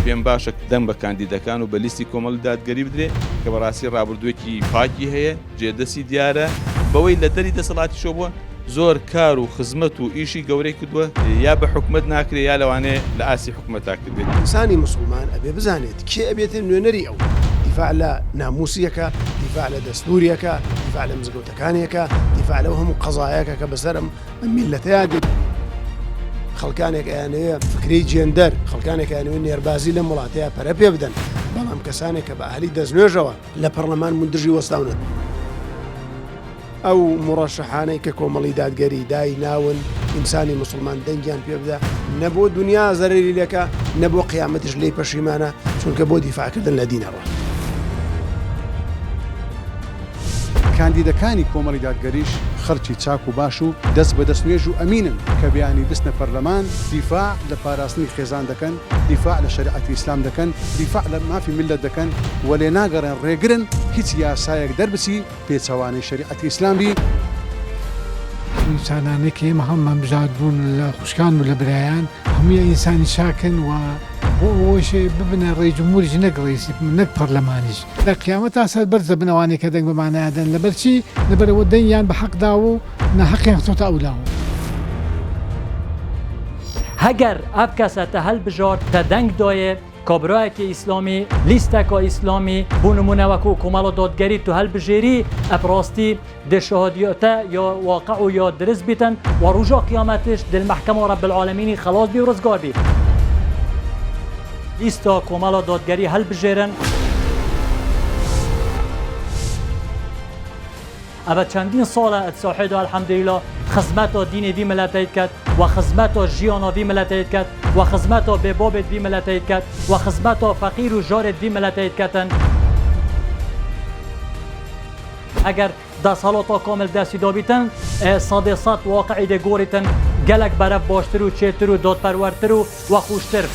پێم باشە دەم بە کاندیدەکان و بە لیستی کۆمەڵ دادگەری بدرێت کە بەڕاستی ڕابردوویەکی پاکی هەیە جێدەسی دیارە بەوەی لە دەری دەسەڵاتیشۆ بووە زۆر کار و خزمەت و ئیشی گەورەی کردووە یا بە حکومت ناکرێ یا لەوانەیە لە ئاسی حکومەتا کردێت. ئینسانی مسلمان ئەبێ بزانێت کێ ئەبێتە نوێنەری ئەو دیفاع لە ناموسیەکە، دیفاع لە دەستوریەکە، دیفاع لە مزگەوتەکانێکە، دیفاع لەو هەموو قەزایەکە کە بەسەرم میلەتەیە دیت خەڵکانێک ئەیانەیە فکری جێندەر خەڵکانێک ئەیانەوە نێربازی لە وڵاتەیە پەرە پێ بدەن بەڵام کەسانێک کە بە ئاهلی دەستنوێژەوە لە پەرلەمان مندژی وەستاونن. ئەو مڕەشەحانەی کە کۆمەڵی دادگەری دای ناون ئینسانی مسلمان دەنگیان پێ بدە نەبۆ دنیا زەرری لەکە نەبۆ قیامەتیش لێی پەشیمانە چونکە بۆ دیفاعکردن لە دینەوە. کاندیدەکانی کۆمەڵی دادگەریش خەرچی چاک و باش و دەست بە دەستنوێژ و ئەمینن کە بیانی بستنە پەرلەمان دیفاع لە پاراستنی خێزان دەکەن، دیفاع لە شریعەتی ئیسلام دەکەن، دیفاع لە مافی میلەت دەکەن و لێ ناگەڕێن ڕێگرن هیچ یاسایەک دەربچی پێچەوانەی شریعەتی ئیسلام بی. ئینسانانێک ئێمە هەممان بژاد بوون لە خوشکان و لە برایان هەمووی ئینسانی شاکن و بۆ ئەوەشێ ببنە ڕێی جمهوریش نەک پەرلەمانیش لە قیامەت تا سەر بەرزە بنەوانێک کە دەنگ بەمانایدەن لەبەرچی لەبەرەوە دەنگیان بە حەقدا و نەحەقیان خۆتە ئەولاوە. هەگەر ئەف کەسە تە هەڵبژار تە دەنگ دایە کابراایەکی ئیسلامی لیستێکە ئیسلامی بۆ نمونە وەکو کۆمەڵە دادگەری تو هەڵبژێری ئەپڕاستی دشهادیەتە یا واقع و یا درست بیتن و ڕۆژا قیامەتش دل محکەمە رب العالمینی خلاص بی و ڕزگار بی. لیستا کۆمەڵە دادگەری هەڵبژێرن ئەبە چەندین ساڵە ئەتساحێدا الحەمدوللا خزمەتە دینی وی ملەتەیت کرد و خزمەتە ژیانە وی ملەتەیت کرد و خزمەتە بێبابێت وی ملەتەیت کرد و خزمەتە فەقیر و ژارێت وی ملەتەیت کردن. ئەگەر دەسەڵاتە کامل دەستی دابیتن سەدێ سەد واقعی دێ گۆڕیتن گەلک بەرەف باشتر و چێتر و دادپەروەرتر و خوشتر.